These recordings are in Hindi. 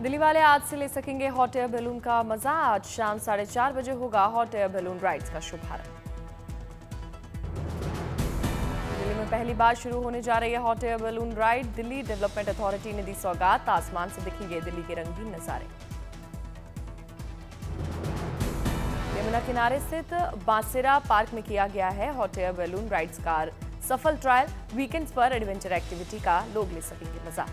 दिल्ली वाले आज से ले सकेंगे हॉट एयर बैलून का मजा। आज शाम 4:30 बजे होगा हॉट एयर बैलून राइड्स का शुभारंभ। दिल्ली में पहली बार शुरू होने जा रही है hot air balloon ride. Delhi development authority ने दी सौगात, आसमान से दिखेंगे दिल्ली के रंगीन नजारे। यमुना किनारे स्थित बांसेरा पार्क में किया गया है हॉट एयर बैलून राइड्स का सफल ट्रायल। वीकेंड्स पर एडवेंचर एक्टिविटी का लोग ले सकेंगे मजा।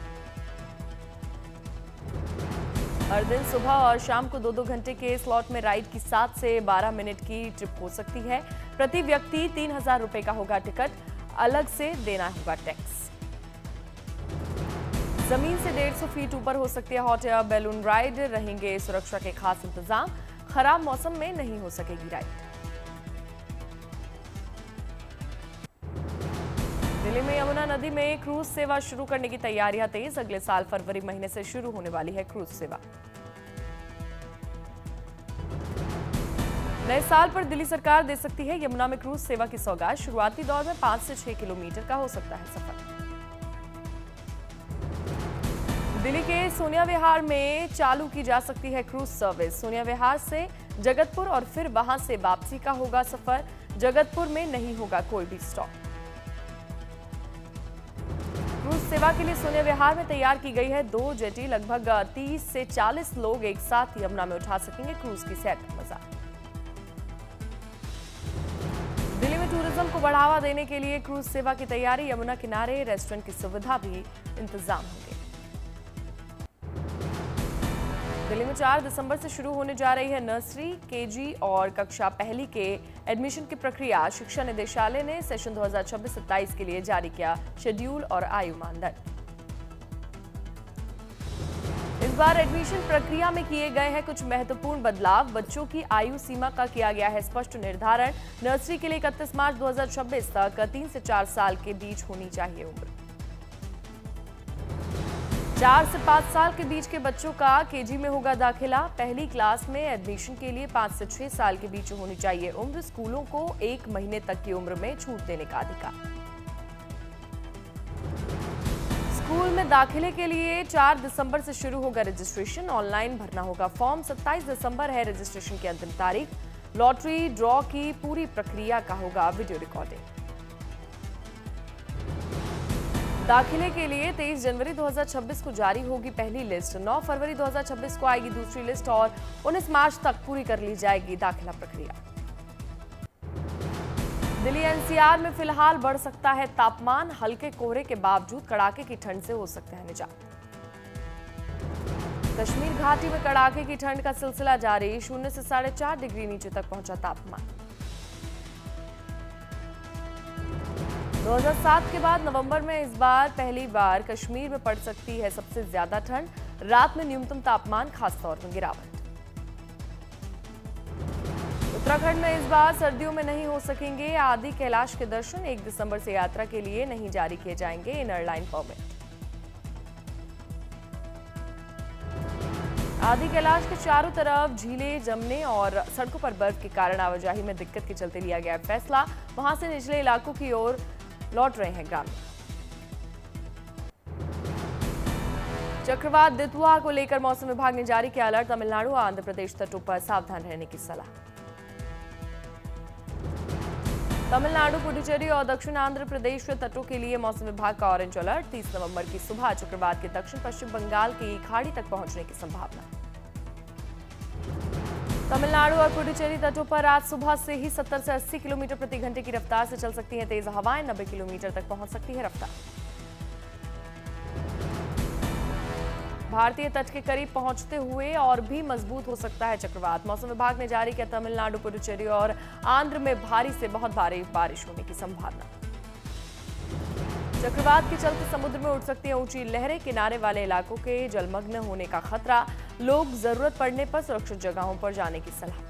हर दिन सुबह और शाम को 2-2 घंटे के स्लॉट में राइड की 7 से 12 मिनट की ट्रिप हो सकती है। प्रति व्यक्ति 3,000 रुपए का होगा टिकट, अलग से देना होगा टैक्स। जमीन से 150 फीट ऊपर हो सकती है हॉट एयर बैलून राइड। रहेंगे सुरक्षा के खास इंतजाम, खराब मौसम में नहीं हो सकेगी राइड। दिल्ली में यमुना नदी में क्रूज सेवा शुरू करने की तैयारियां तेज। अगले साल फरवरी महीने से शुरू होने वाली है क्रूज सेवा। नए साल पर दिल्ली सरकार दे सकती है यमुना में क्रूज सेवा की सौगात। शुरुआती दौर में 5 से 6 किलोमीटर का हो सकता है सफर। दिल्ली के सोनिया विहार में चालू की जा सकती है क्रूज सर्विस। सोनिया विहार से जगतपुर और फिर वहां से वापसी का होगा सफर। जगतपुर में नहीं होगा कोई भी स्टॉप। क्रूज सेवा के लिए सोनिया विहार में तैयार की गई है 2 जेटी। लगभग 30 से 40 लोग एक साथ यमुना में उठा सकेंगे क्रूज की सैर का मजा। दिल्ली में टूरिज्म को बढ़ावा देने के लिए क्रूज सेवा की तैयारी। यमुना किनारे रेस्टोरेंट की सुविधा भी इंतजाम होंगे। दिल्ली में 4 दिसंबर से शुरू होने जा रही है नर्सरी, केजी और कक्षा पहली के एडमिशन की प्रक्रिया। शिक्षा निदेशालय ने सेशन 2026-27 के लिए जारी किया शेड्यूल और आयु मानदंड। इस बार एडमिशन प्रक्रिया में किए गए हैं कुछ महत्वपूर्ण बदलाव। बच्चों की आयु सीमा का किया गया है स्पष्ट निर्धारण। नर्सरी के लिए 31 मार्च 2026 तक 3 से 4 साल के बीच होनी चाहिए उम्र। 4 से 5 साल के बीच के बच्चों का केजी में होगा दाखिला। पहली क्लास में एडमिशन के लिए 5 से 6 साल के बीच होनी चाहिए उम्र। स्कूलों को 1 महीने तक की उम्र में छूट देने का अधिकार। स्कूल में दाखिले के लिए 4 दिसंबर से शुरू होगा रजिस्ट्रेशन। ऑनलाइन भरना होगा फॉर्म। 27 दिसंबर है रजिस्ट्रेशन की अंतिम तारीख। लॉटरी ड्रॉ की पूरी प्रक्रिया का होगा वीडियो रिकॉर्डिंग। दाखिले के लिए 23 जनवरी 2026 को जारी होगी पहली लिस्ट। 9 फरवरी 2026 को आएगी दूसरी लिस्ट और 19 मार्च तक पूरी कर ली जाएगी दाखिला प्रक्रिया। दिल्ली एनसीआर में फिलहाल बढ़ सकता है तापमान। हल्के कोहरे के बावजूद कड़ाके की ठंड से हो सकते हैं निजात। कश्मीर घाटी में कड़ाके की ठंड का सिलसिला जारी। 0 से 4.5 डिग्री नीचे तक पहुंचा तापमान। 2007 के बाद नवंबर में इस बार पहली बार कश्मीर में पड़ सकती है सबसे ज्यादा ठंड। रात में न्यूनतम तापमान खासतौर पर गिरावट। उत्तराखंड में इस बार सर्दियों में नहीं हो सकेंगे आदि कैलाश के दर्शन। 1 दिसंबर से यात्रा के लिए नहीं जारी किए जाएंगे इनर लाइन परमिट। आदि कैलाश के चारों तरफ झीलें जमने और सड़कों पर बर्फ के कारण आवाजाही में दिक्कत के चलते लिया गया फैसला। वहां से निचले इलाकों की ओर लौट रहे हैं ग्रामीण। चक्रवात दितवा को लेकर मौसम विभाग ने जारी किया अलर्ट। तमिलनाडु और आंध्र प्रदेश तटों पर सावधान रहने की सलाह। तमिलनाडु, पुडुचेरी और दक्षिण आंध्र प्रदेश के तटों के लिए मौसम विभाग का ऑरेंज अलर्ट। 30 नवंबर की सुबह चक्रवात के दक्षिण पश्चिम बंगाल की खाड़ी तक पहुंचने की संभावना। तमिलनाडु और पुडुचेरी तटों पर आज सुबह से ही 70 से 80 किलोमीटर प्रति घंटे की रफ्तार से चल सकती हैं तेज हवाएं। 90 किलोमीटर तक पहुंच सकती है रफ्तार। भारतीय तट के करीब पहुंचते हुए और भी मजबूत हो सकता है चक्रवात। मौसम विभाग ने जारी किया तमिलनाडु, पुडुचेरी और आंध्र में भारी से बहुत भारी बारिश होने की संभावना। चक्रवात के चलते समुद्र में उठ सकती हैं ऊंची लहरें। किनारे वाले इलाकों के जलमग्न होने का खतरा। लोग जरूरत पड़ने पर सुरक्षित जगहों पर जाने की सलाह।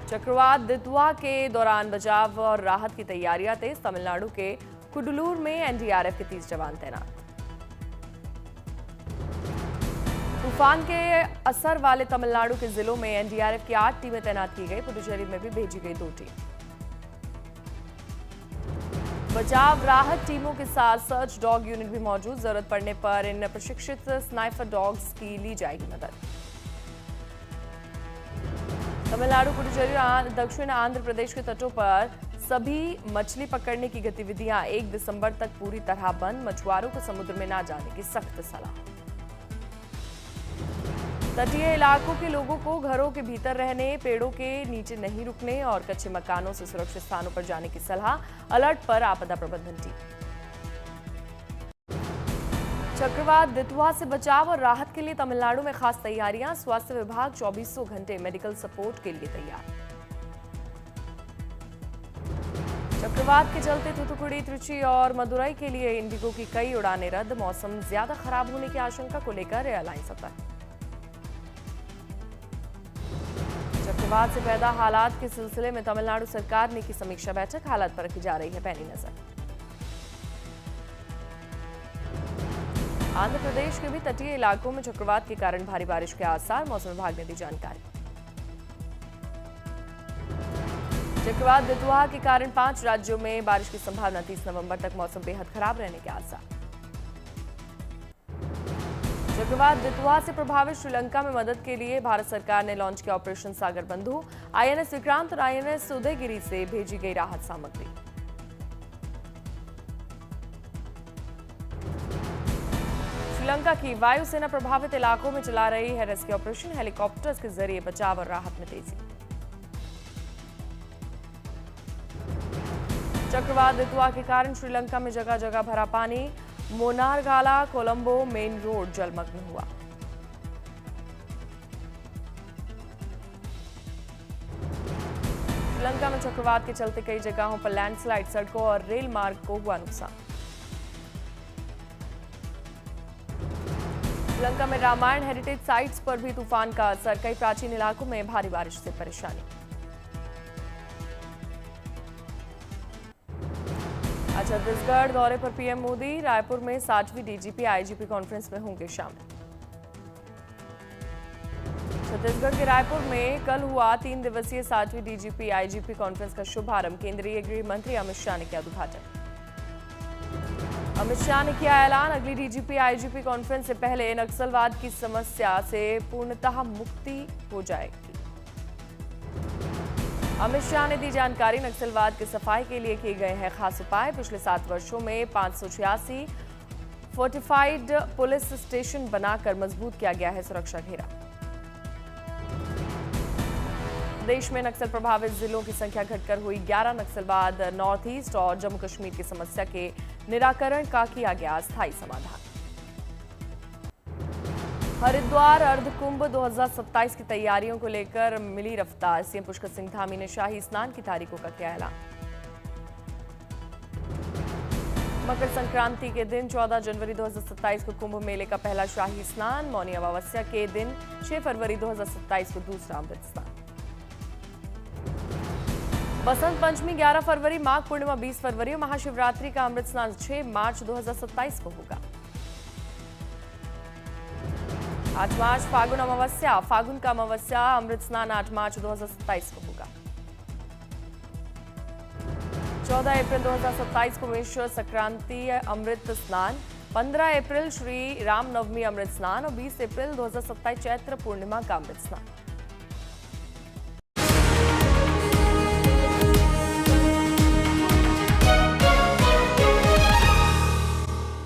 चक्रवात दितवा के दौरान बचाव और राहत की तैयारियां तेज। तमिलनाडु के कुडुलूर में एनडीआरएफ के 30 जवान तैनात। तूफान के असर वाले तमिलनाडु के जिलों में एनडीआरएफ की 8 टीमें तैनात की गई। पुडुचेरी में भी भेजी गई 2 टीम। बचाव राहत टीमों के साथ सर्च डॉग यूनिट भी मौजूद। जरूरत पड़ने पर इन प्रशिक्षित स्नाइपर डॉग्स की ली जाएगी मदद। तमिलनाडु, पुडुचेरी और दक्षिण आंध्र प्रदेश के तटों पर सभी मछली पकड़ने की गतिविधियां 1 दिसंबर तक पूरी तरह बंद। मछुआरों को समुद्र में न जाने की सख्त सलाह। तटीय इलाकों के लोगों को घरों के भीतर रहने, पेड़ों के नीचे नहीं रुकने और कच्चे मकानों से सुरक्षित स्थानों पर जाने की सलाह। अलर्ट पर आपदा प्रबंधन टीम। चक्रवात दितवा से बचाव और राहत के लिए तमिलनाडु में खास तैयारियां। स्वास्थ्य विभाग 24 घंटे मेडिकल सपोर्ट के लिए तैयार। चक्रवात के चलते थूथुकुडी, त्रिची और मदुरई के लिए इंडिगो की कई उड़ानें रद्द। मौसम ज्यादा खराब होने की आशंका को लेकर एयरलाइन सतर्क। चक्रवात से पैदा हालात के सिलसिले में तमिलनाडु सरकार ने की समीक्षा बैठक। हालात पर रखी जा रही है पैनी नजर। आंध्र प्रदेश के भी तटीय इलाकों में चक्रवात के कारण भारी बारिश के आसार। मौसम विभाग ने दी जानकारी। चक्रवात दितवा के कारण 5 राज्यों में बारिश की संभावना। 30 नवंबर तक मौसम बेहद खराब रहने के आसार। चक्रवात दितवा से प्रभावित श्रीलंका में मदद के लिए भारत सरकार ने लॉन्च किया ऑपरेशन सागर बंधु। आईएनएस विक्रांत और आईएनएस उदयगिरी से भेजी गई राहत सामग्री। श्रीलंका की वायुसेना प्रभावित इलाकों में चला रही है रेस्क्यू ऑपरेशन। हेलीकॉप्टर्स के जरिए बचाव और राहत में तेजी। चक्रवात दितवा के कारण श्रीलंका में जगह जगह भरा पानी। मोनारगाला कोलंबो मेन रोड जलमग्न हुआ। श्रीलंका में चक्रवात के चलते कई जगहों पर लैंडस्लाइड, सड़कों और रेल मार्ग को हुआ नुकसान। श्रीलंका में रामायण हेरिटेज साइट्स पर भी तूफान का असर। कई प्राचीन इलाकों में भारी बारिश से परेशानी। छत्तीसगढ़ दौरे पर पीएम मोदी। रायपुर में 60वीं डीजीपी आईजीपी कॉन्फ्रेंस में होंगे शामिल। छत्तीसगढ़ के रायपुर में कल हुआ 3 दिवसीय 60वीं डीजीपी आईजीपी कॉन्फ्रेंस का शुभारंभ। केंद्रीय गृह मंत्री अमित शाह ने किया उद्घाटन। अमित शाह ने किया ऐलान, अगली डीजीपी आईजीपी कॉन्फ्रेंस से पहले नक्सलवाद की समस्या से पूर्णतः मुक्ति हो जाएगी। अमित शाह ने दी जानकारी, नक्सलवाद की सफाई के लिए किए गए हैं खास उपाय। पिछले 7 वर्षों में 586 फोर्टिफाइड पुलिस स्टेशन बनाकर मजबूत किया गया है सुरक्षा घेरा। देश में नक्सल प्रभावित जिलों की संख्या घटकर हुई 11। नक्सलवाद, नॉर्थ ईस्ट और जम्मू कश्मीर की समस्या के निराकरण का किया गया स्थायी समाधान। हरिद्वार अर्धकुंभ 2027 की तैयारियों को लेकर मिली रफ्तार। सीएम पुष्कर सिंह धामी ने शाही स्नान की तारीखों का किया ऐलान। मकर संक्रांति के दिन 14 जनवरी 2027 को कुंभ मेले का पहला शाही स्नान। मौनी अमावस्या के दिन 6 फरवरी 2027 को दूसरा अमृत स्नान। बसंत पंचमी 11 फरवरी, माघ पूर्णिमा 20 फरवरी और महाशिवरात्रि का अमृत स्नान 6 मार्च 2027 को होगा। 8 मार्च फागुन अमावस्या। फागुन का अमावस्या अमृत स्नान 8 मार्च 2027 को होगा। 14 अप्रैल 2027 को मेष संक्रांति अमृत स्नान। 15 अप्रैल श्री राम नवमी अमृत स्नान और 20 अप्रैल 2027 चैत्र पूर्णिमा का अमृत स्नान।